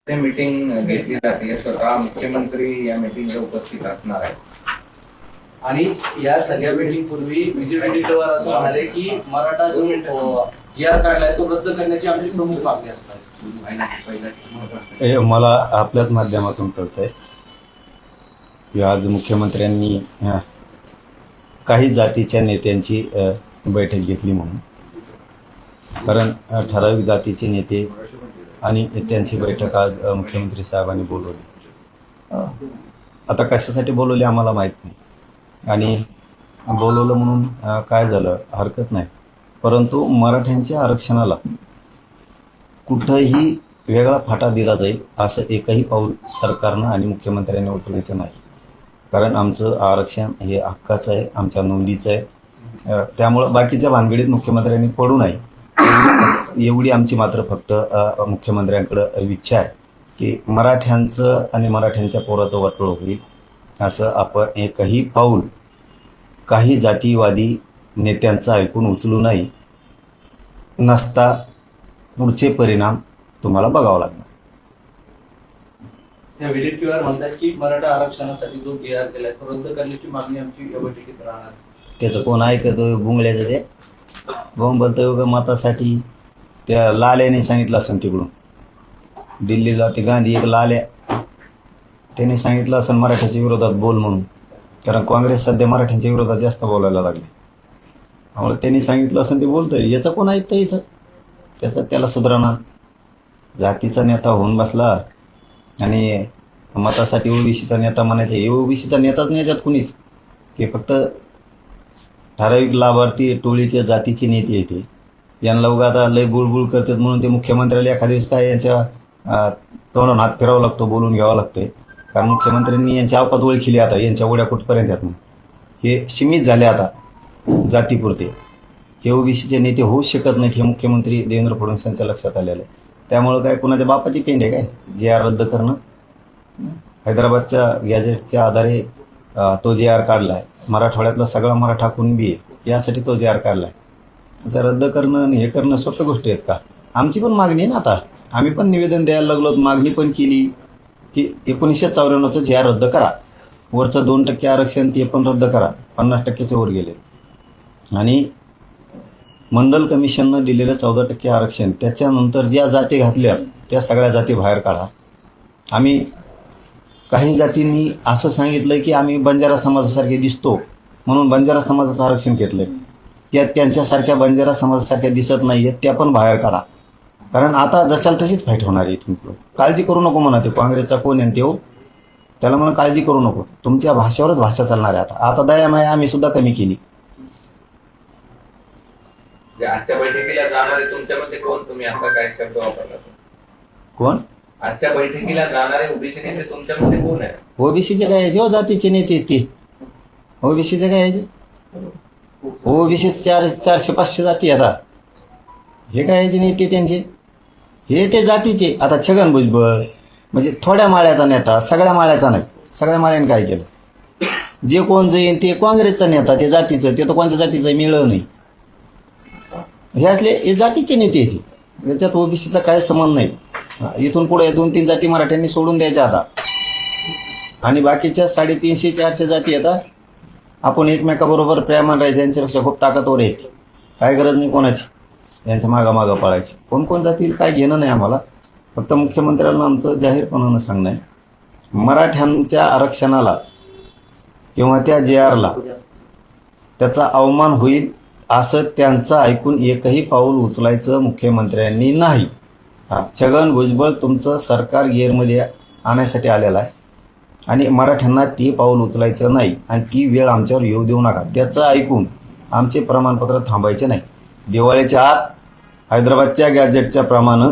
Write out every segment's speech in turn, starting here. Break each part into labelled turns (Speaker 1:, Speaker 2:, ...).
Speaker 1: ते मीटिंग घेतली जाते, स्वतः मुख्यमंत्री या मीटिंगला उपस्थित असणार आहेत.
Speaker 2: आणि या सगळ्या मीटिंग पूर्वी विजय वडेट्टीवार असं म्हणाले की मराठा जो जी आर काढलाय तो रद्द करण्याची आमची प्रमुख मागणी असणार.
Speaker 3: मला आपल्याच माध्यमातून कळतंय की आज मुख्यमंत्र्यांनी काही जातीच्या नेत्यांची बैठक घेतली म्हणून. कारण ठराविक जातीचे नेते आणि त्यांची बैठक आज मुख्यमंत्री साहेबांनी बोलवली. आता कशासाठी बोलवली आम्हाला माहीत नाही, आणि बोलवलं म्हणून काय झालं हरकत नाही, परंतु मराठ्यांच्या आरक्षणाला कुठंही वेगळा फाटा दिला जाईल असं एकही पाऊल सरकारनं आणि मुख्यमंत्र्यांनी उचलायचं नाही. कारण आमचं आरक्षण हे हक्काचं आहे, आमच्या नोंदीचं आहे. त्यामुळं बाकीच्या भानगडीत मुख्यमंत्र्यांनी पडू नये एवढी आमची मात्र फक्त मुख्यमंत्र्यांकडं इच्छा आहे की मराठ्यांचं आणि मराठ्यांच्या पोराचं वाटोळं होईल असं आपण एकही पाऊल काही जातीवादी नेत्यांचं ऐकून उचलू नाही, नसता पुढचे परिणाम तुम्हाला बघावं लागणार.
Speaker 2: त्या वडेट्टीवार म्हणतात की मराठा आरक्षणासाठी जो जी आर केलाय तो रद्द करण्याची मागणी आमची या बैठकीत राहणार.
Speaker 3: त्याचं कोण ऐकतो गुंगल्याचं ते बोलतं का मतासाठी. त्या लाल्याने सांगितलं असेल तिकडून दिल्लीला, ते गांधी एक लाल्या त्याने सांगितलं असेल मराठ्याच्या विरोधात बोल म्हणून. कारण काँग्रेस सध्या मराठ्यांच्या विरोधात जास्त बोलायला लागले, त्यामुळे त्यांनी सांगितलं असेल ते बोलतंय. याचं कोण ऐकतं इथं? त्याला सुधारणार. जातीचा नेता होऊन बसला आणि मतासाठी ओबीसीचा नेता म्हणायचं. हे ओबीसीचा नेताच नाही याच्यात कुणीच, ते फक्त ठराविक लाभार्थी टोळीच्या जातीचे नेते येते. यांना उगा आता लय बुळबुळ करतात म्हणून ते मुख्यमंत्र्याला एखाद्या दिवस काय यांच्या तोंडावर हात फिरावं लागतो, बोलून घ्यावं लागते. कारण मुख्यमंत्र्यांनी यांची अवकात ओळखली आता, यांच्या उड्या कुठपर्यंत आहेत म्हणून. हे सीमित झाले आता जातीपुरते. हे ओबीसीचे नेते होऊच शकत नाहीत, हे मुख्यमंत्री देवेंद्र फडणवीसांच्या लक्षात आलेलं आहे. त्यामुळं काय कुणाच्या बापाची पेंड आहे काय जे आर रद्द करणं. हैदराबादच्या गॅजेटच्या आधारे तो जे आर काढला आहे. मराठवाड्यातला सगळा मराठा कुणबी आहे यासाठी तो जे आर काढला आहे. त्याचं रद्द करणं आणि हे करणं सोप्या गोष्टी आहेत का? आमची पण मागणी आहे ना, आता आम्ही पण निवेदन द्यायला लागलो, मागणी पण केली की 1994चं जे आर रद्द करा. वरचं 2% आरक्षण ते पण रद्द करा. 50%च्या वर गेले. आणि मंडल कमिशननं दिलेलं 14% आरक्षण, त्याच्यानंतर ज्या जाती घातल्या त्या सगळ्या जाती बाहेर काढा. आम्ही काही जातींनी असं सांगितलं की आम्ही बंजारा समाजासारखे दिसतो म्हणून बंजारा समाजाचं आरक्षण घेतलं आहे. त्या त्यांच्यासारख्या बंजारा समाजासारख्या दिसत नाही आहेत, त्या पण बाहेर काढा. कारण आता जशाल तशीच फाईट होणार आहे इथून पुढं. काळजी करू नको म्हणा. ते काँग्रेसचा कोण आहे ते हो, त्याला म्हणा काळजी करू नको. तुमच्या भाषेवरच भाषा चालणार आहे आता दयामाया आम्ही सुद्धा कमी केली.
Speaker 1: आजच्या बैठकीला जाणारे तुमच्यामध्ये कोण, तुम्ही आता काय शब्द वापरला? कोण आजच्या बैठकीला जाणारे ओबीसी नेते तुमच्यामध्ये कोण आहे?
Speaker 3: ओबीसीचे काय यायचे हो, जातीचे नेते ते ओबीसीचे काय यायचे. ओबीसी 400-500 जाती आता. हे काय यायचे नेते त्यांचे, हे ते जातीचे. आता छगन भुजबळ म्हणजे थोड्या माळ्याचा नेता, सगळ्या माळ्याचा नाही. सगळ्या माळ्याने काय केलं? जे कोण जाईन ते काँग्रेसचा नेता, ते जातीचं, ते तर कोणत्या जातीचं मिळलं नाही. हे असले हे जातीचे नेते येते, याच्यात ओबीसीचा काय संबंध नाही. इथून पुढे 2-3 जाती मराठ्यांनी सोडून द्यायच्या आता, आणि बाकीच्या 350-400 जाती येतात. आपण एकमेकाबरोबर प्रेमान राहायचं, यांच्यापेक्षा खूप ताकदवर आहेत. काय गरज नाही कोणाची यांच्या मागं पळायची. कोण जातील काय घेणं नाही आम्हाला. फक्त मुख्यमंत्र्यांना आमचं जाहीरपणानं सांगणं आहे, मराठ्यांच्या आरक्षणाला किंवा त्या जे आरला त्याचा अवमान होईल असं त्यांचं ऐकून एकही पाऊल उचलायचं मुख्यमंत्र्यांनी नाही. छगन भुजबळ तुमचं सरकार गिअरमध्ये आणण्यासाठी आलेलं आहे, आणि मराठ्यांना ते पाऊल उचलायचं नाही, आणि ती वेळ आमच्यावर येऊ देऊ नका. त्याचं ऐकून आमचे प्रमाणपत्र थांबायचे नाही. दिवाळीच्या आत हैदराबादच्या गॅजेटच्या प्रमाणे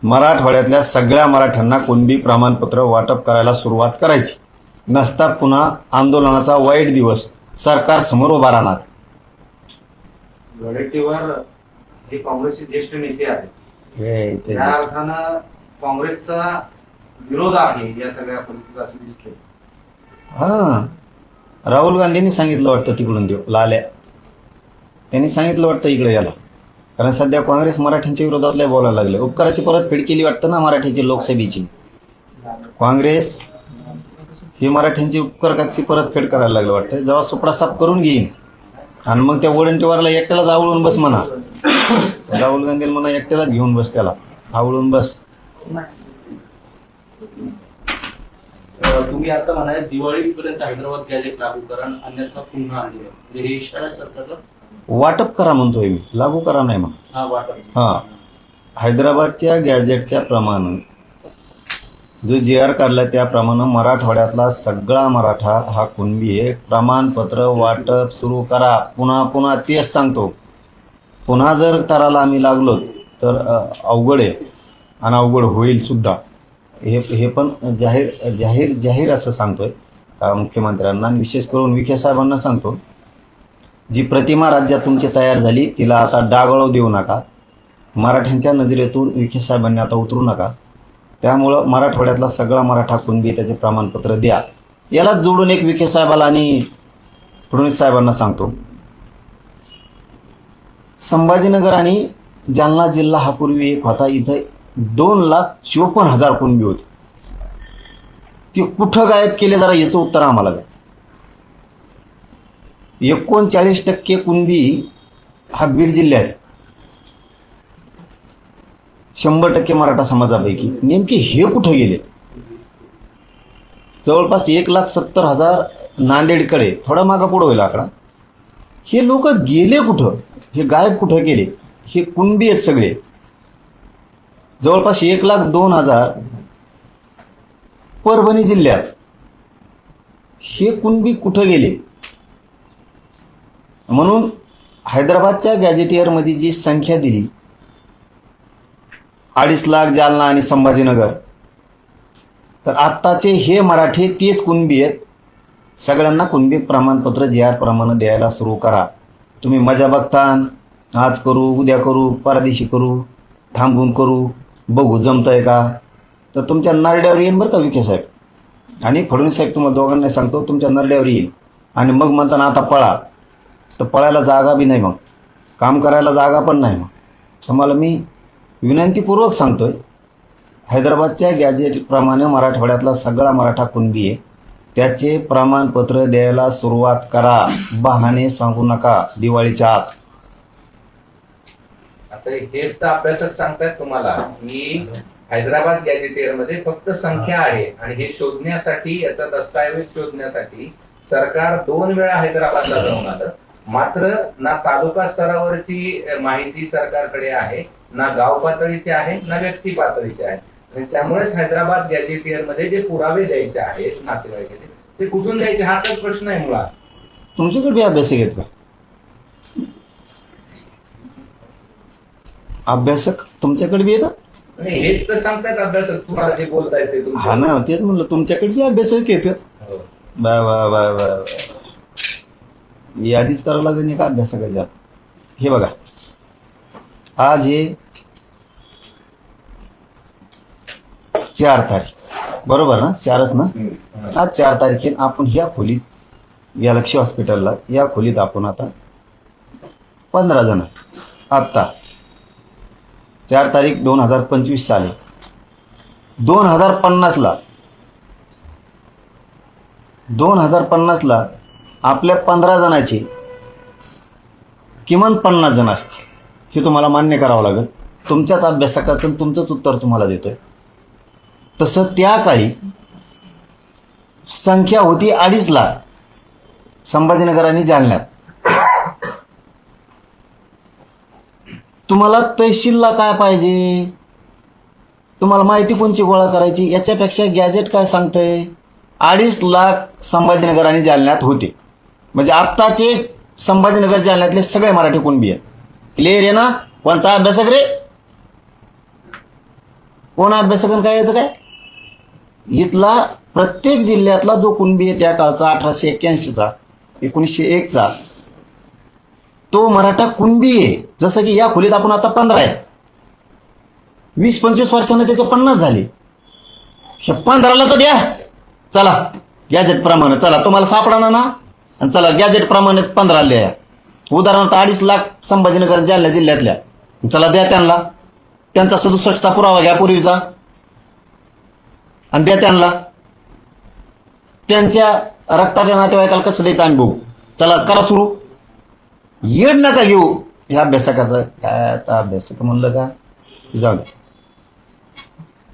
Speaker 3: मराठवाड्यातल्या सगळ्या मराठ्यांना कुणबी प्रमाणपत्र वाटप करायला सुरुवात करायची. नसता पुन्हा आंदोलनाचा वाईट दिवस सरकारसमोर उभा राहणार.
Speaker 1: वडेट्टीवार हे काँग्रेसचे ज्येष्ठ नेते आहेत, त्या अर्थानं काँग्रेसचा विरोध आहे या सगळ्या परिस्थितीत असं दिसतंय.
Speaker 3: राहुल गांधींनी सांगितलं वाटतं तिकडून देऊ लाल्या, त्यांनी सांगितलं वाटतं इकडे याला. कारण सध्या काँग्रेस मराठ्यांच्या विरोधात लय बोलायला लागले. उपकाराची परतफेड केली वाटतं ना मराठीची लोकसभेची. काँग्रेस ही मराठ्यांची उपकरकाची परतफेड करायला लागलं वाटतं. जेव्हा सुपडा साफ करून घेईन आणि मग त्या वडंटीवारला एकट्यालाच आवळून बस म्हणा, राहुल गांधीला म्हणा एकट्यालाच घेऊन बस, त्याला आवळून बस.
Speaker 2: तुम्ही आता म्हणाय दिवाळीपर्यंत हैदराबाद गॅजेट लागू करा आणि अन्यथा पुन्हा आंदोलन, म्हणजे हे इशारा आहे सरकारला?
Speaker 3: वाटप करा म्हणतोय मी, लागू करा नाही म्हणा.
Speaker 2: हा वाटप.
Speaker 3: हां, हैदराबादच्या गॅजेटच्या प्रमाणे जो जी आर काढला त्याप्रमाणे मराठवाड्यातला सगळा मराठा हा कुणबी आहे. प्रमाणपत्र वाटप सुरू करा. पुन्हा पुन्हा तेच सांगतो. पुन्हा जर करायला आम्ही लागलो तर अवघड आहे आणि अवघड होईल सुद्धा. हे पण जाहीर जाहीर जाहीर असं सांगतोय मुख्यमंत्र्यांना आणि विशेष करून विखे साहेबांना सांगतो, जी प्रतिमा राज्यात तुमची तयार झाली तिला आता डागळव देऊ नका. मराठ्यांच्या नजरेतून विखे साहेबांनी आता उतरू नका. त्यामुळं मराठवाड्यातला सगळा मराठा कुणबी त्याचे प्रमाणपत्र द्या. यालाच जोडून एक विखे साहेबाला आणि फडणवीस साहेबांना सांगतो, संभाजीनगर आणि जालना जिल्हा हा पूर्वी एक होता. इथं 2,54,000 कुणबी होते. ते कुठं गायब केले जरा याचं उत्तर आम्हाला द्या. 39% कुणबी हा बीड जिल्ह्यात आहे. 100% मराठा समाजापैकी नेमके हे कुठे गेले? जवळपास 1,70,000 नांदेडकडे, थोडा मागं पुढं होईल आकडा. हे लोक गेले कुठं? हे गायब कुठं गेले? हे कुणबी आहेत सगळे. जवळपास 1,02,000 परभणी जिल्ह्यात. हे कुणबी कुठं गेले? म्हणून हैदराबादच्या गॅजेटियरमध्ये जी संख्या दिली 2.5 लाख जालना आणि संभाजीनगर, तर आत्ताचे हे मराठी तेच कुणबी आहेत. सगळ्यांना कुणबी प्रमाणपत्र जी आर प्रमाणे द्यायला सुरू करा. तुम्ही मजा बघता, आज करू, उद्या करू, परदेशी करू, थांबून करू, बघू जमतंय का, तर तुमच्या नरड्यावर येईन बरं का विखे साहेब आणि फडणवीस साहेब. तुम्हाला दोघांना सांगतो, तुमच्या नरड्यावर येईल. आणि मग म्हणताना आता पळा, तर पळायला जागा बी नाही, मग काम करायला जागा पण नाही. मग तुम्हाला मी विनंतीपूर्वक सांगतोय, हैदराबादच्या गॅजेटप्रमाणे मराठवाड्यातला सगळा मराठा कुणबी आहे. त्याचे प्रमाणपत्र द्यायला सुरुवात करा. बहाणे सांगू नका दिवाळीच्या आत.
Speaker 1: असं हेच तर अभ्यासक सांगतायत तुम्हाला की हैदराबाद गॅजेटियर मध्ये फक्त संख्या आहे आणि हे शोधण्यासाठी, याचा दस्तऐवज शोधण्यासाठी सरकार 2 वेळा हैदराबादला जाऊन आलं. मात्र ना तालुका स्तरावरची माहिती सरकारकडे आहे, ना गाव पातळीची आहे, ना व्यक्ती पातळीची आहे. आणि त्यामुळेच हैदराबाद गॅजेटियर मध्ये जे पुरावे द्यायचे आहेत नातेवाईकाचे, ते कुठून द्यायचे हा तर प्रश्न आहे मुळात.
Speaker 3: तुमच्याकडे बी अभ्यासक आहेत का? अभ्यासक तुमच्याकडे बी येतात?
Speaker 1: आणि हेच तर सांगतायत अभ्यासक तुम्हाला जे बोलतायत ते.
Speaker 3: हा ना, तेच म्हणलं तुमच्याकडे बी अभ्यासक येतं.
Speaker 1: हो.
Speaker 3: बा बा बा बा यादीच करावं लागेल नाही का अभ्यासकाच्या. हे बघा, आज हे 4 तारीख, बरोबर ना? 4च ना? आज 4 तारखेला आपण ह्या खोलीत, गॅलेक्सी हॉस्पिटलला, या खोलीत आपण आता 15 जण आहे. आत्ता 4 तारीख 2025 साली 2050ला आपल्या 15 जणांचे किमान 50 जण असतील. हे तुम्हाला मान्य करावं लागेल. तुमच्याच अभ्यासकाचं तुमचंच उत्तर तुम्हाला देतोय. तसं त्या काळी संख्या होती 2.5 लाख संभाजीनगर आणि जालन्यात. तुम्हाला तहसीलला काय पाहिजे? तुम्हाला माहिती कोणची गोळा करायची? याच्यापेक्षा गॅजेट काय सांगतंय? 2.5 लाख संभाजीनगर आणि जालन्यात होते. म्हणजे आत्ताचे संभाजीनगर जालन्यातले सगळे मराठी कुणबी आहेत. क्लिअर आहे ना? कोणचा अभ्यासक रे? कोण अभ्यासक काय याचं काय? इथला प्रत्येक जिल्ह्यातला जो कुणबी आहे त्या काळचा 1881चा 1901चा तो मराठा कुणबी आहे. जसं की या खोलीत आपण आता 15 आहेत. 20-25 वर्षांना त्याचे 50 झाले. हे 15ला तर द्या. चला गॅजेट प्रमाणे, चला तुम्हाला सापडा ना, आणि चला गॅजेट प्रमाणे 15 द्या. उदाहरणार्थ 2.5 लाख संभाजीनगर जालना जिल्ह्यातल्या, चला द्या त्यांना. त्यांचा 67चा पुरावा घ्या पूर्वीचा. आणि द्या त्यांना. त्यांच्या रक्ताच्या नातेवाईकाला कसं द्यायचं आम्ही बघू. चला करा सुरू. येड नका घेऊ ह्या अभ्यासकाचं. काय आता अभ्यासक म्हणलं का जाऊ द्या.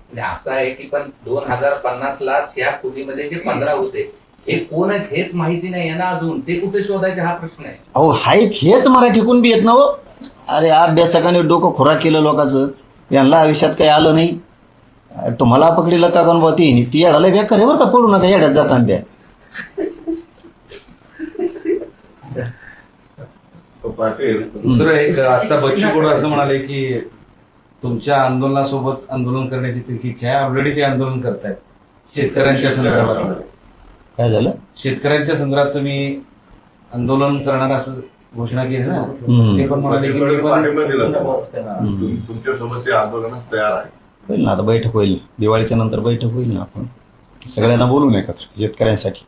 Speaker 1: म्हणजे असं आहे की पण 2050ला ह्या खोलीमध्ये जे 15 होते हे कोण आहेत हेच माहिती नाही आहे ना अजून. ते कुठे शोधायचे हा प्रश्न आहे.
Speaker 3: अहो हाईत हेच मराठीकून बी येत ना हो. अरे अभ्यासकाने डोकं खोराक केलं लोकांचं. यांना आयुष्यात काही आलं नाही. तुम्हाला पकडलेलं का कोण ती येडाला बेकार आहे बरं का. पडू नका येड्यात जाताना द्या.
Speaker 4: पाटील
Speaker 5: दुसरं एक आता बच्चू कडू असं म्हणाले की तुमच्या आंदोलनासोबत आंदोलन करण्याची त्यांची इच्छा आहे. ऑलरेडी ते आंदोलन करतायत शेतकऱ्यांच्या संदर्भात.
Speaker 3: काय झालं.
Speaker 5: शेतकऱ्यांच्या संदर्भात तुम्ही आंदोलन करणार असं घोषणा केली ना. ते पण म्हणाले की मी पण
Speaker 4: पाठिंबा दिला तुमच्यासोबत ते आंदोलनात तयार आहे.
Speaker 3: होईल ना आता बैठक होईल. दिवाळीच्या नंतर बैठक होईल ना. आपण सगळ्यांना बोलून एकत्र शेतकऱ्यांसाठी.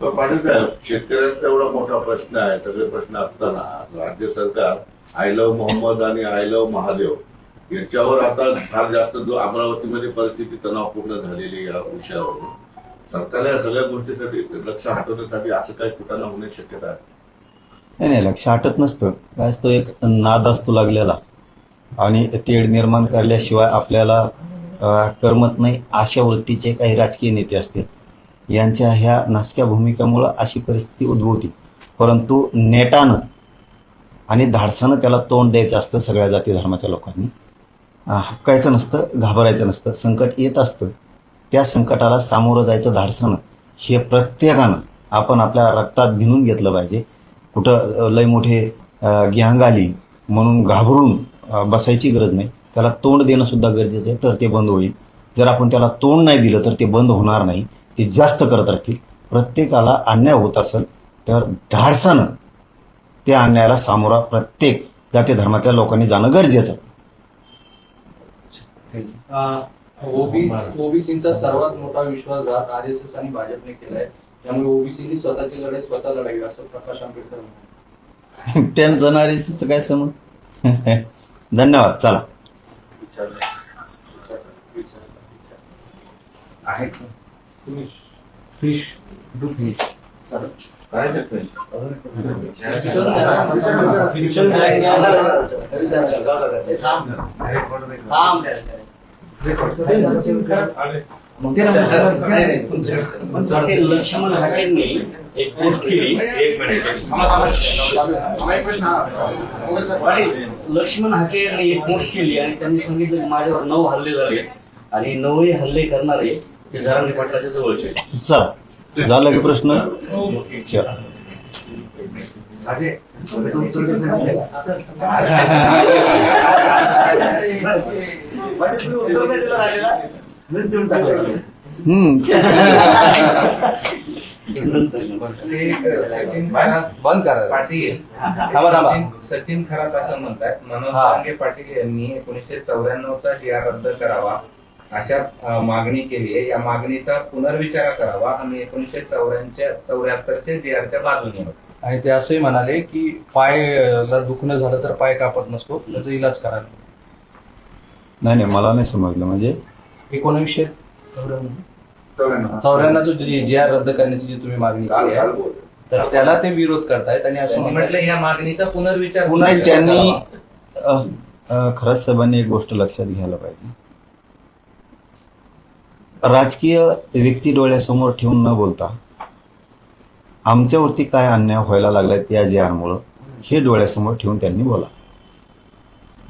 Speaker 4: पण पाटील साहेब शेतकऱ्यांचा एवढा मोठा प्रश्न आहे. सगळे प्रश्न असताना राज्य सरकार आय लव्ह मोहम्मद आणि आय लव्ह महादेव याच्यावर आता फार जास्त जो अमरावतीमध्ये परिस्थिती तणावपूर्ण झालेली या विषयावर सरकारला या सगळ्या गोष्टीसाठी लक्ष हटवण्यासाठी असं काही कुठाना होण्याची शक्यता आहे.
Speaker 3: नाही लक्ष हटत नसतं. काय असतं एक नाद असतो लागलेला आणि तेढ निर्माण करल्याशिवाय आपल्याला करमत नाही. अशा वृत्तीचे काही राजकीय नेते असतात. यांच्या ह्या नाशक्या भूमिकेमुळं अशी परिस्थिती उद्भवते. परंतु नेटानं आणि धाडसानं त्याला तोंड द्यायचं असतं. सगळ्या जाती धर्माच्या लोकांनी हक्कायचं नसतं. घाबरायचं नसतं. संकट येत असतं. त्या संकटाला सामोरं जायचं धाडसानं हे प्रत्येकानं आपण आपल्या रक्तात भिनून घेतलं पाहिजे. कुठं लय मोठे गँग आली म्हणून घाबरून बसायची गरज नाही. त्याला तोंड देणंसुद्धा गरजेचं आहे. तर ते बंद होईल. जर आपण त्याला तोंड नाही दिलं तर ते बंद होणार नाही. ते जास्त करत राहतील. प्रत्येकाला अन्याय होत असेल तर धाडसानं त्या अन्यायाला सामोरा प्रत्येक जाती धर्मातल्या लोकांनी जाणं गरजेचं आहे.
Speaker 2: ओबीसीचा सर्वात मोठा विश्वासघात आरएसएस आणि भाजपने केलाय. त्यामुळे ओबीसीनी स्वतःची लढाई स्वतः लढावी असं प्रकाश आंबेडकर म्हणाले.
Speaker 3: त्यांचं नारीचं काय समज. धन्यवाद. चला
Speaker 1: आहे
Speaker 5: फिश डू फिश
Speaker 6: लक्ष्मण हाकेंनी एक पोस्ट केली. लक्ष्मण हाकेंनी एक पोस्ट केली आणि त्यांनी सांगितलं की माझ्यावर 9 हल्ले झाले आणि 9 हल्ले करणारे हे जरांगे पाटलाच्या जवळचे.
Speaker 3: चला झालं की प्रश्न. चला
Speaker 2: बंद करा.
Speaker 1: पाटील
Speaker 2: थांबा.
Speaker 1: सचिन खरात असं म्हणतात मनोज जरांगे पाटील यांनी 1994चा DR रद्द करावा अशा मागणी केली आहे. या मागणीचा पुनर्विचार करावा आणि 1974च्या DR बाजूने.
Speaker 2: आणि ते असंही म्हणाले की पाय दुखणं झालं तर पाय कापत नसतो, त्याचा इलाज करायला.
Speaker 3: नाही मला नाही समजलं. म्हणजे
Speaker 2: 1994 जो GR रद्द करण्याची जी तुम्ही मागणी केली आहे तर त्याला ते विरोध करतायत आणि असं
Speaker 1: म्हटलं या मागणीचा पुनर्विचार
Speaker 3: नाही त्यांनी खरंच साहेबांनी एक गोष्ट लक्षात घ्यायला पाहिजे. राजकीय व्यक्ती डोळ्यासमोर ठेवून न बोलता आमच्यावरती काय अन्याय व्हायला लागलाय त्या GR मुळे हे डोळ्यासमोर ठेवून त्यांनी बोला.